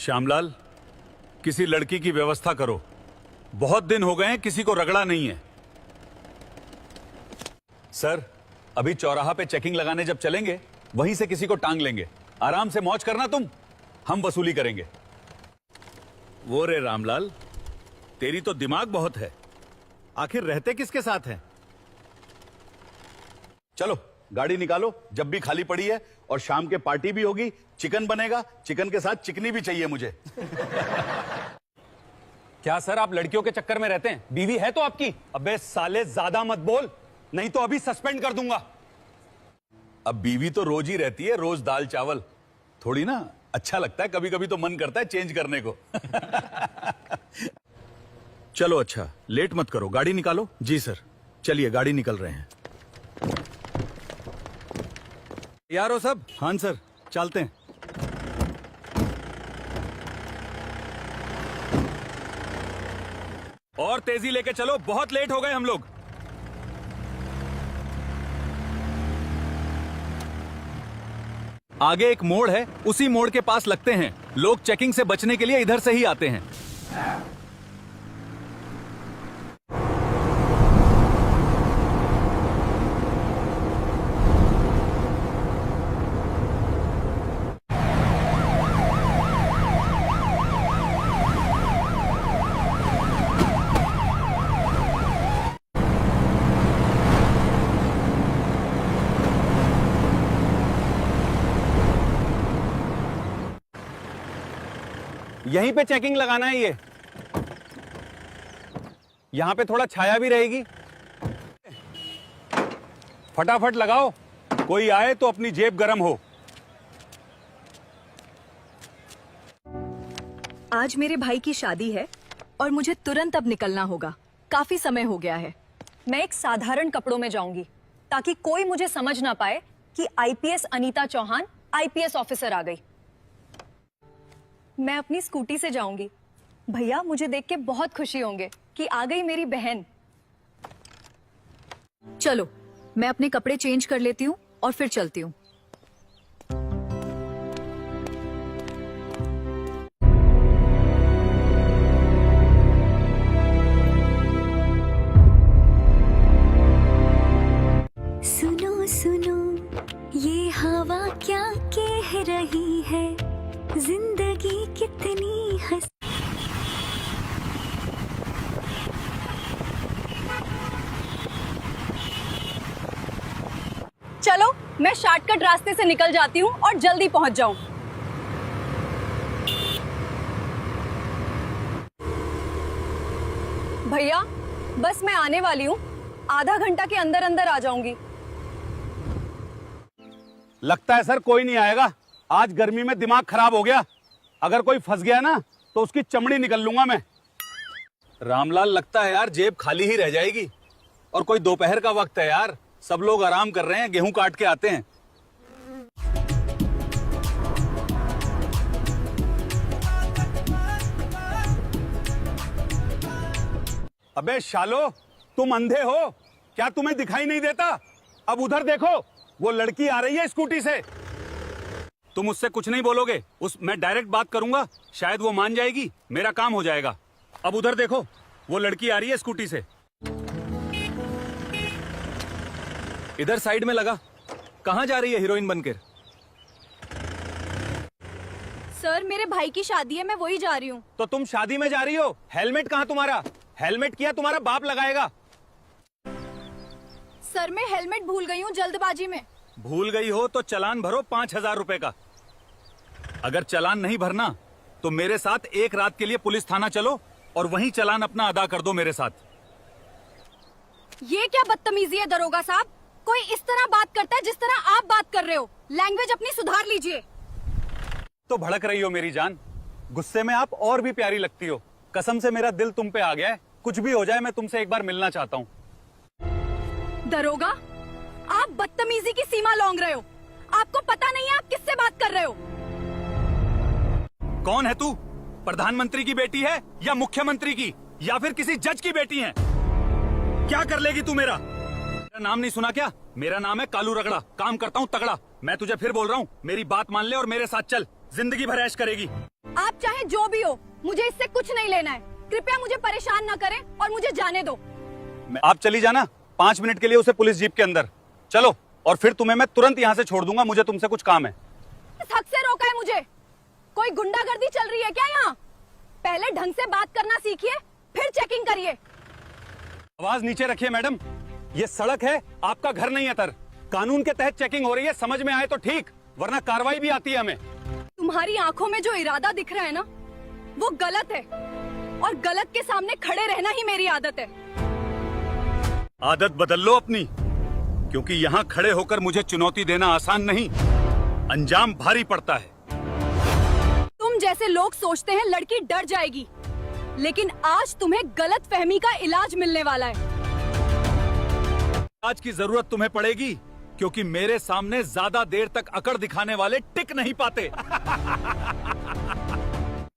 श्यामलाल, किसी लड़की की व्यवस्था करो। बहुत दिन हो गए हैं, किसी को रगड़ा नहीं है। सर, अभी चौराहा पे चेकिंग लगाने जब चलेंगे, वहीं से किसी को टांग लेंगे। आराम से मौज करना तुम, हम वसूली करेंगे। वो रे रामलाल, तेरी तो दिमाग बहुत है। आखिर रहते किसके साथ हैं? चलो गाड़ी निकालो, जब भी खाली पड़ी है, और शाम के पार्टी भी होगी, चिकन बनेगा, चिकन के साथ चिकनी भी चाहिए मुझे। क्या सर आप लड़कियों के चक्कर में रहते हैं? बीवी है तो आपकी? अबे साले ज्यादा मत बोल, नहीं तो अभी सस्पेंड कर दूंगा। अब बीवी तो रोज ही रहती है, रोज दाल चावल थोड़ी ना अच्छा लगता है। कभी कभी तो मन करता है चेंज करने को। चलो अच्छा, लेट मत करो, गाड़ी निकालो। जी सर, चलिए गाड़ी निकल रहे हैं। यार हो सब? हाँ सर, चलते हैं। और तेजी लेके चलो, बहुत लेट हो गए हम लोग। आगे एक मोड़ है, उसी मोड़ के पास लगते हैं। लोग चेकिंग से बचने के लिए इधर से ही आते हैं। यहीं पे चेकिंग लगाना है ये। यहां पे थोड़ा छाया भी रहेगी। फटाफट लगाओ, कोई आए तो अपनी जेब गरम हो। आज मेरे भाई की शादी है और मुझे तुरंत अब निकलना होगा। काफी समय हो गया है। मैं एक साधारण कपड़ों में जाऊंगी ताकि कोई मुझे समझ ना पाए कि IPS Anita Chauhan IPS officer आ गई। मैं अपनी स्कूटी से जाऊंगी। भैया मुझे देख के बहुत खुशी होंगे कि आ गई मेरी बहन। चलो, मैं अपने कपड़े चेंज कर लेती हूँ और फिर चलती हूँ। सुनो सुनो, ये हवा क्या कह रही है, जिंदगी कितनी हंस। चलो मैं शॉर्टकट रास्ते से निकल जाती हूँ और जल्दी पहुंच जाऊं। भैया बस मैं आने वाली हूँ, आधा घंटा के अंदर अंदर आ जाऊंगी। लगता है सर कोई नहीं आएगा। आज गर्मी में दिमाग खराब हो गया। अगर कोई फंस गया ना तो उसकी चमड़ी निकल लूंगा मैं। रामलाल, लगता है यार जेब खाली ही रह जाएगी। और कोई दोपहर का वक्त है यार, सब लोग आराम कर रहे हैं, गेहूं काट के आते हैं। अबे शालो, तुम अंधे हो क्या? तुम्हें दिखाई नहीं देता? अब उधर देखो, वो लड़की आ रही है स्कूटी से। तुम उससे कुछ नहीं बोलोगे? मैं डायरेक्ट बात करूंगा, शायद वो मान जाएगी, मेरा काम हो जाएगा। अब उधर देखो, वो लड़की आ रही है स्कूटी से। इधर साइड में लगा। कहां जा रही है हीरोइन बनकर? सर, मेरे भाई की शादी है, मैं वही जा रही हूँ। तो तुम शादी में जा रही हो? हेलमेट कहाँ तुम्हारा? हेलमेट किया तुम्हारा बाप लगाएगा। सर, मैं हेलमेट भूल गई हूँ जल्दबाजी में। भूल गई हो तो चालान भरो 5,000 रुपए का। अगर चालान नहीं भरना तो मेरे साथ एक रात के लिए पुलिस थाना चलो और वहीं चालान अपना अदा कर दो मेरे साथ। ये क्या बदतमीजी है दरोगा साहब? कोई इस तरह बात करता है जिस तरह आप बात कर रहे हो। लैंग्वेज अपनी सुधार लीजिए। तो भड़क रही हो मेरी जान। गुस्से में आप और भी प्यारी लगती हो। कसम से मेरा दिल तुम पे आ गया है। कुछ भी हो जाए, मैं तुमसे एक बार मिलना चाहता हूँ। दरोगा, आप बदतमीजी की सीमा लौंघ रहे हो। आपको पता नहीं है आप किससे बात कर रहे हो। कौन है तू? प्रधानमंत्री की बेटी है या मुख्यमंत्री की या फिर किसी जज की बेटी है? क्या कर लेगी तू मेरा नाम नहीं सुना क्या? मेरा नाम है कालू रगड़ा, काम करता हूँ तगड़ा। मैं तुझे फिर बोल रहा हूँ, मेरी बात मान ले और मेरे साथ चल। जिंदगी भर ऐश करेगी। आप चाहे जो भी हो, मुझे इससे कुछ नहीं लेना है। कृपया मुझे परेशान न करें और मुझे जाने दो। आप चली जाना 5 मिनट के लिए उसे पुलिस जीप के अंदर। चलो, और फिर तुम्हें मैं तुरंत यहाँ से छोड़ दूंगा। मुझे तुमसे कुछ काम है। इस हक से रोका है मुझे। कोई गुंडागर्दी चल रही है क्या यहाँ? पहले ढंग से बात करना सीखिए, फिर चेकिंग करिए। आवाज नीचे रखिए मैडम, ये सड़क है, आपका घर नहीं है सर। कानून के तहत चेकिंग हो रही है, समझ में आए तो ठीक, वरना कार्रवाई भी आती है हमें। तुम्हारी आंखों में जो इरादा दिख रहा है ना, वो गलत है, और गलत के सामने खड़े रहना ही मेरी आदत है। आदत बदल लो अपनी, क्योंकि यहाँ खड़े होकर मुझे चुनौती देना आसान नहीं, अंजाम भारी पड़ता है। तुम जैसे लोग सोचते हैं लड़की डर जाएगी, लेकिन आज तुम्हें गलत फहमी का इलाज मिलने वाला है। आज की जरूरत तुम्हें पड़ेगी, क्योंकि मेरे सामने ज्यादा देर तक अकड़ दिखाने वाले टिक नहीं पाते।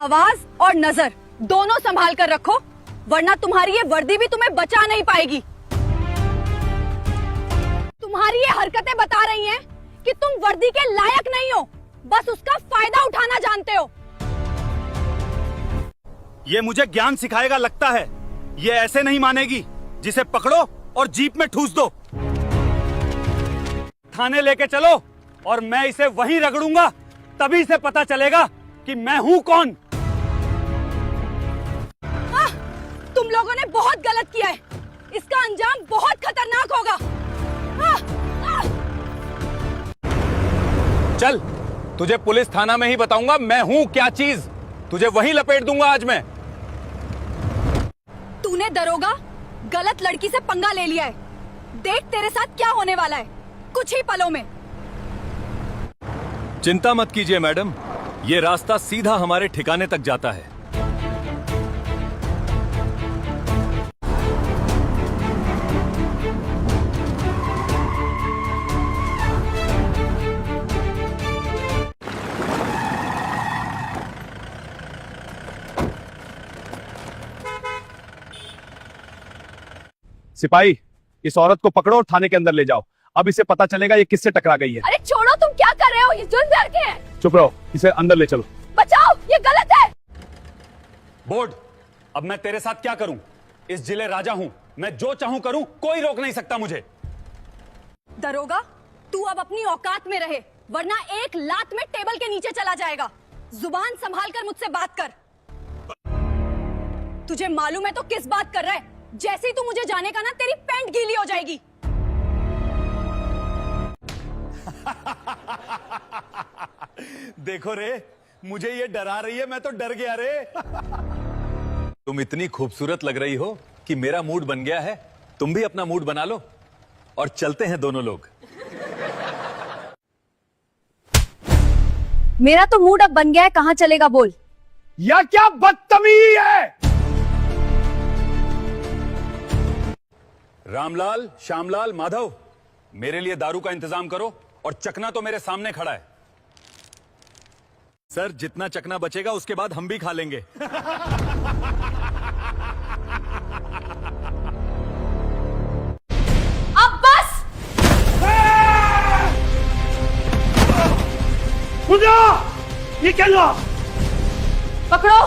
आवाज और नजर दोनों संभाल कर रखो, वरना तुम्हारी ये वर्दी भी तुम्हें बचा नहीं पाएगी। तुम्हारी ये हरकतें बता रही हैं कि तुम वर्दी के लायक नहीं हो, बस उसका फायदा उठाना जानते हो। ये मुझे ज्ञान सिखाएगा लगता है। ये ऐसे नहीं मानेगी, जिसे पकड़ो और जीप में ठूस दो। थाने लेके चलो और मैं इसे वहीं रगड़ूंगा, तभी से पता चलेगा कि मैं हूं कौन। तुम लोगों ने बहुत गलत किया है, इसका अंजाम बहुत खतरनाक होगा। चल, तुझे पुलिस थाना में ही बताऊंगा मैं हूं क्या चीज। तुझे वहीं लपेट दूंगा आज मैं। तूने दरोगा गलत लड़की से पंगा ले लिया है। देख तेरे साथ क्या होने वाला है कुछ ही पलों में। चिंता मत कीजिए मैडम, ये रास्ता सीधा हमारे ठिकाने तक जाता है। सिपाही, इस औरत को पकड़ो और थाने के अंदर ले जाओ। अब इसे पता चलेगा ये किससे टकरा गई है। अरे छोड़ो, तुम क्या कर रहे हो? ये जुर्म करके है। चुप रहो, इसे अंदर ले चलो। बचाओ, ये गलत है। बोर्ड, अब मैं तेरे साथ क्या करूं? इस जिले राजा हूं, मैं जो चाहूं करूं, कोई रोक नहीं सकता मुझे। दरोगा, तू अब अपनी औकात में रहे, वरना एक लात में टेबल के नीचे चला जाएगा। जुबान संभाल कर मुझसे बात कर। तुझे मालूम है तो किस बात कर रहा है? जैसे ही तू मुझे जानेगा ना, तेरी पैंट गीली हो जाएगी। देखो रे, मुझे ये डरा रही है, मैं तो डर गया रे। तुम इतनी खूबसूरत लग रही हो कि मेरा मूड बन गया है। तुम भी अपना मूड बना लो और चलते हैं दोनों लोग। मेरा तो मूड अब बन गया है, कहाँ चलेगा बोल। या क्या बदतमीजी है। रामलाल, श्यामलाल, माधव, मेरे लिए दारू का इंतजाम करो, और चकना तो मेरे सामने खड़ा है। सर, जितना चकना बचेगा उसके बाद हम भी खा लेंगे। अब बस। ये क्या हुआ? पकड़ो।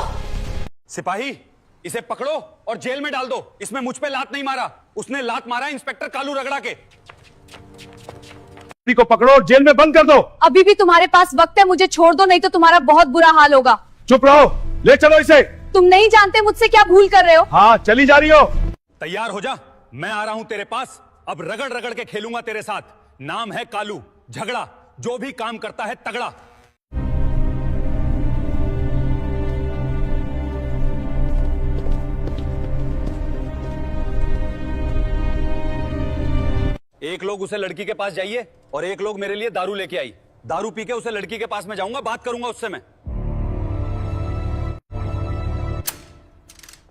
सिपाही, इसे पकड़ो और जेल में डाल दो। इसमें मुझ पे लात नहीं मारा, उसने लात मारा इंस्पेक्टर कालू रगड़ा के। को पकड़ो और जेल में बंद कर दो। अभी भी तुम्हारे पास वक्त है, मुझे छोड़ दो, नहीं तो तुम्हारा बहुत बुरा हाल होगा। चुप रहो, ले चलो इसे। तुम नहीं जानते मुझसे क्या भूल कर रहे हो। हाँ, चली जा रही हो। तैयार हो जा, मैं आ रहा हूं तेरे पास। अब रगड़ रगड़ के खेलूंगा तेरे साथ। नाम है कालू, झगड़ा, जो भी काम करता है तगड़ा। एक लोग उसे लड़की के पास जाइए और एक लोग मेरे लिए दारू लेके आई। दारू पी के उसे लड़की के पास में जाऊंगा, बात करूंगा उससे मैं।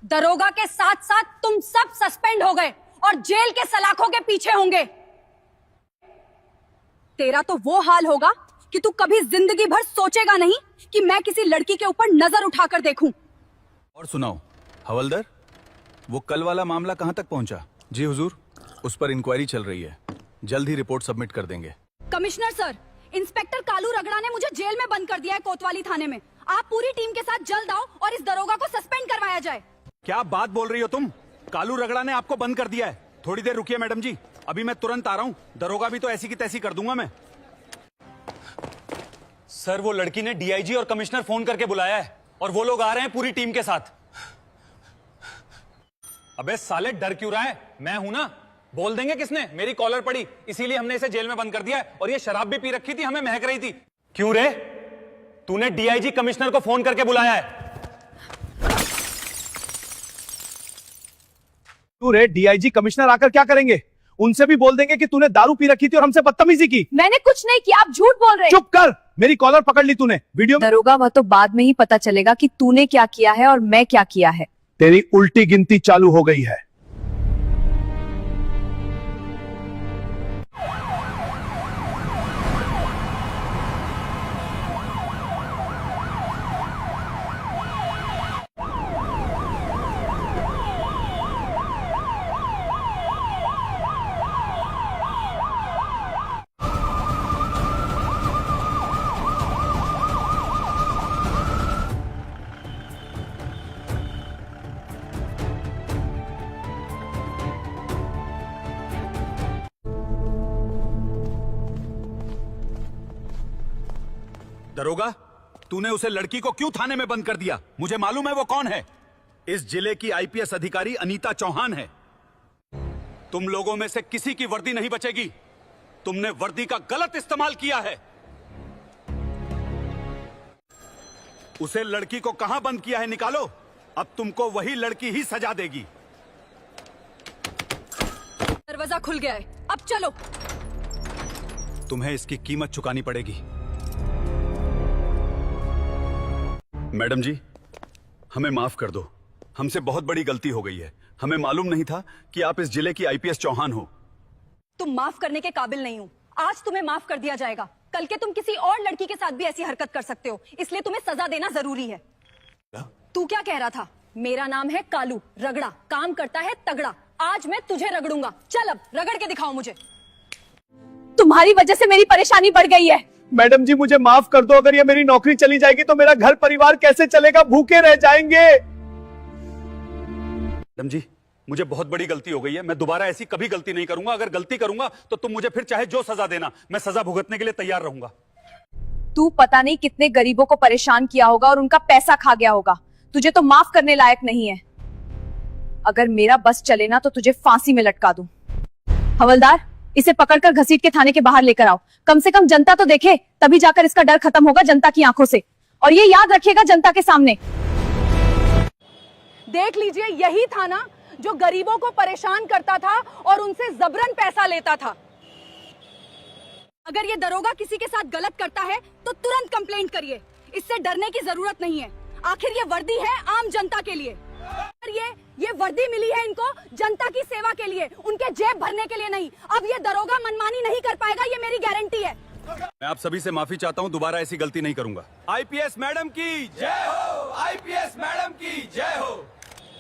दरोगा के साथ साथ तुम सब सस्पेंड हो गए और जेल के सलाखों के पीछे होंगे। तेरा तो वो हाल होगा कि तू कभी जिंदगी भर सोचेगा नहीं कि मैं किसी लड़की के ऊपर नजर उठाकर देखूं। और सुनाओ हवलदार, वो कल वाला मामला कहां तक पहुंचा? जी हुजूर, उस पर इंक्वायरी चल रही है, जल्द ही रिपोर्ट सबमिट कर देंगे। कमिश्नर सर, इंस्पेक्टर कालू रगड़ा ने मुझे जेल में बंद कर दिया है कोतवाली थाने में। आप पूरी टीम के साथ जल्द आओ और इस दरोगा को सस्पेंड करवाया जाए। क्या बात बोल रही हो तुम? कालू रगड़ा ने आपको बंद कर दिया है? थोड़ी देर रुकिए मैडम जी, अभी मैं तुरंत आ रहा हूँ। दरोगा भी तो ऐसी की तैसी कर दूंगा मैं। सर वो लड़की ने डीआईजी और कमिश्नर फोन करके बुलाया है और वो लोग आ रहे हैं पूरी टीम के साथ। अबे साले डर क्यों रहा है? मैं हूं ना, बोल देंगे किसने? मेरी कॉलर पड़ी, इसीलिए हमने इसे जेल में बंद कर दिया है। और ये शराब भी पी रखी थी, हमें महक रही थी। क्यों रे? तूने डीआईजी कमिश्नर को फोन करके बुलाया है? तू रे डीआईजी कमिश्नर आकर क्या करेंगे? उनसे भी बोल देंगे कि तूने दारू पी रखी थी और हमसे बदतमीजी की। मैंने कुछ नहीं किया, आप झूठ बोल रहे हैं। चुप कर, मेरी कॉलर पकड़ ली तूने। वीडियो में दरोगा, वह तो बाद में ही पता चलेगा कि तूने क्या किया है और मैं क्या किया है। तेरी उल्टी गिनती चालू हो गई है। दरोगा, तूने उसे लड़की को क्यों थाने में बंद कर दिया? मुझे मालूम है वो कौन है। इस जिले की आईपीएस अधिकारी अनीता चौहान है। तुम लोगों में से किसी की वर्दी नहीं बचेगी। तुमने वर्दी का गलत इस्तेमाल किया है। उसे लड़की को कहां बंद किया है निकालो। अब तुमको वही लड़की ही सजा देगी। दरवाजा खुल गया है, अब चलो। तुम्हें इसकी कीमत चुकानी पड़ेगी। मैडम जी, हमें माफ कर दो। हमसे बहुत बड़ी गलती हो गई है। हमें मालूम नहीं था कि आप इस जिले की आईपीएस चौहान हो। तुम माफ करने के काबिल नहीं हो। आज तुम्हें माफ कर दिया जाएगा, कल के तुम किसी और लड़की के साथ भी ऐसी हरकत कर सकते हो, इसलिए तुम्हें सजा देना जरूरी है। तू क्या कह रहा था? मेरा नाम है कालू रगड़ा, काम करता है तगड़ा। आज मैं तुझे रगड़ूंगा। चल अब रगड़ के दिखाओ मुझे। तुम्हारी वजह से मेरी परेशानी बढ़ गई है। मैडम जी मुझे माफ कर दो। अगर ये मेरी नौकरी चली जाएगी तो मेरा घर परिवार कैसे चलेगा? भूखे रह जाएंगे। मैडम जी, मुझे बहुत बड़ी गलती हो गई है। मैं दोबारा ऐसी कभी गलती नहीं करूंगा। अगर गलती करूंगा तो तुम मुझे फिर चाहे जो सजा देना, मैं सजा भुगतने के लिए तैयार रहूंगा। तू पता नहीं कितने गरीबों को परेशान किया होगा और उनका पैसा खा गया होगा। तुझे तो माफ करने लायक नहीं है। अगर मेरा बस चले ना तो तुझे फांसी में लटका दूं। हवलदार, इसे पकड़कर घसीट के थाने के बाहर लेकर आओ। कम से कम जनता तो देखे, तभी जाकर इसका डर खत्म होगा जनता की आंखों से। और ये याद रखिएगा जनता के सामने। देख लीजिए, यही था ना जो गरीबों को परेशान करता था और उनसे जबरन पैसा लेता था। अगर ये दरोगा किसी के साथ गलत करता है तो तुरंत कंप्लेंट करिए। इससे डरने की जरूरत नहीं है। आखिर ये वर्दी है आम जनता के लिए। ये वर्दी मिली है इनको जनता की सेवा के लिए, उनके जेब भरने के लिए नहीं। अब ये दरोगा मनमानी नहीं कर पाएगा, ये मेरी गारंटी है। मैं आप सभी से माफी चाहता हूं। दोबारा ऐसी गलती नहीं करूंगा। आईपीएस मैडम की जय हो। आईपीएस मैडम की जय हो।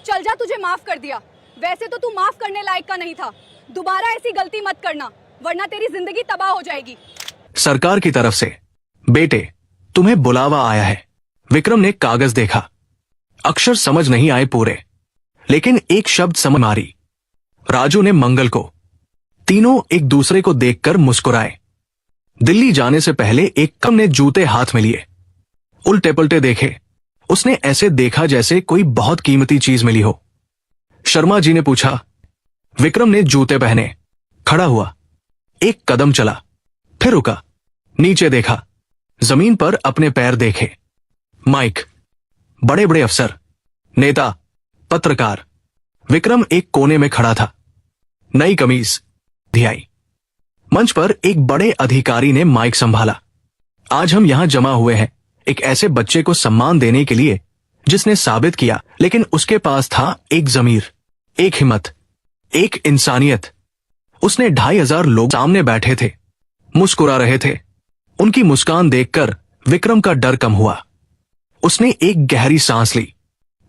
चल जा, तुझे माफ कर दिया। वैसे तो तू माफ करने लायक का नहीं था। दोबारा ऐसी गलती मत करना, वरना तेरी जिंदगी तबाह हो जाएगी। सरकार की तरफ से बेटे तुम्हें बुलावा आया है। विक्रम ने कागज देखा, अक्षर समझ नहीं आए पूरे, लेकिन एक शब्द समझ मारी। राजू ने मंगल को। तीनों एक दूसरे को देखकर मुस्कुराए। दिल्ली जाने से पहले एक कम ने जूते हाथ में लिए। उल्टे पुल्टे देखे। उसने ऐसे देखा जैसे कोई बहुत कीमती चीज मिली हो। शर्मा जी ने पूछा। विक्रम ने जूते पहने, खड़ा हुआ, एक कदम चला, फिर रुका, नीचे देखा, जमीन पर अपने पैर देखे। माइक, बड़े बड़े अफसर, नेता, पत्रकार। विक्रम एक कोने में खड़ा था। नई कमीज धियाई। मंच पर एक बड़े अधिकारी ने माइक संभाला। आज हम यहां जमा हुए हैं एक ऐसे बच्चे को सम्मान देने के लिए जिसने साबित किया, लेकिन उसके पास था एक जमीर, एक हिम्मत, एक इंसानियत। उसने 2500 लोग सामने बैठे थे, मुस्कुरा रहे थे। उनकी मुस्कान देखकर विक्रम का डर कम हुआ। उसने एक गहरी सांस ली।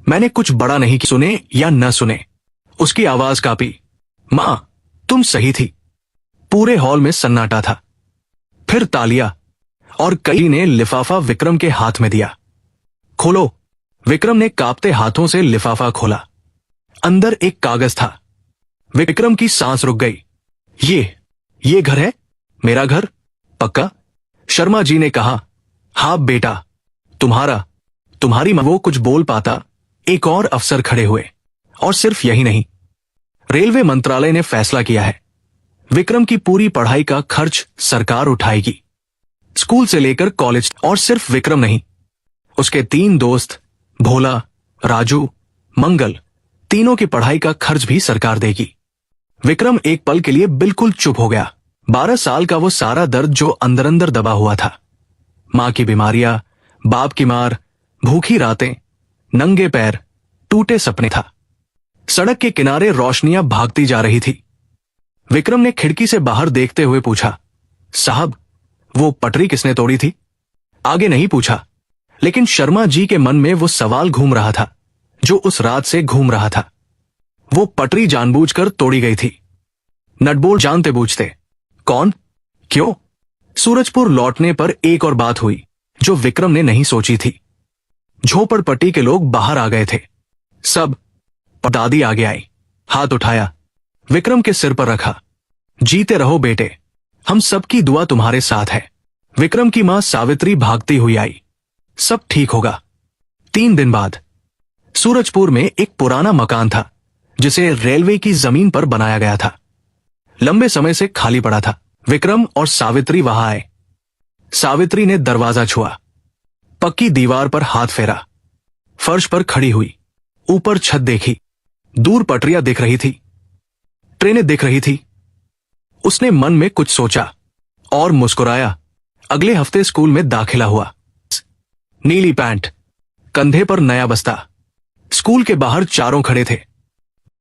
मैंने कुछ बड़ा नहीं किया, सुने या न सुने। उसकी आवाज कांपी। मां, तुम सही थी। पूरे हॉल में सन्नाटा था। फिर तालियां, और कई ने लिफाफा विक्रम के हाथ में दिया। खोलो। विक्रम ने कांपते हाथों से लिफाफा खोला। अंदर एक कागज था। विक्रम की सांस रुक गई। ये घर है? मेरा घर? पक्का? शर्मा जी ने कहा, हाँ बेटा, तुम्हारी मां। वो कुछ बोल पाता, एक और अफसर खड़े हुए। और सिर्फ यही नहीं, रेलवे मंत्रालय ने फैसला किया है, विक्रम की पूरी पढ़ाई का खर्च सरकार उठाएगी, स्कूल से लेकर कॉलेज। और सिर्फ विक्रम नहीं, उसके 3 दोस्त भोला, राजू, मंगल, तीनों की पढ़ाई का खर्च भी सरकार देगी। विक्रम एक पल के लिए बिल्कुल चुप हो गया। 12 साल का वो सारा दर्द जो अंदर अंदर दबा हुआ था, मां की बीमारियां, बाप की मार, भूखी रातें, नंगे पैर, टूटे सपने था। सड़क के किनारे रोशनियां भागती जा रही थी। विक्रम ने खिड़की से बाहर देखते हुए पूछा, साहब, वो पटरी किसने तोड़ी थी? आगे नहीं पूछा, लेकिन शर्मा जी के मन में वो सवाल घूम रहा था जो उस रात से घूम रहा था। वो पटरी जानबूझकर तोड़ी गई थी। नटबोल्ट जानते बूझते। कौन? क्यों? सूरजपुर लौटने पर एक और बात हुई जो विक्रम ने नहीं सोची थी। झोपड़पट्टी के लोग बाहर आ गए थे। सब। दादी आगे आई, हाथ उठाया, विक्रम के सिर पर रखा। जीते रहो बेटे, हम सबकी दुआ तुम्हारे साथ है। विक्रम की मां सावित्री भागती हुई आई। सब ठीक होगा। 3 दिन बाद सूरजपुर में एक पुराना मकान था जिसे रेलवे की जमीन पर बनाया गया था। लंबे समय से खाली पड़ा था। विक्रम और सावित्री वहां आए। सावित्री ने दरवाजा छुआ, पक्की दीवार पर हाथ फेरा, फर्श पर खड़ी हुई, ऊपर छत देखी, दूर पटरियां दिख रही थी, ट्रेनें दिख रही थी। उसने मन में कुछ सोचा और मुस्कुराया। अगले हफ्ते स्कूल में दाखिला हुआ। नीली पैंट, कंधे पर नया बस्ता। स्कूल के बाहर चारों खड़े थे।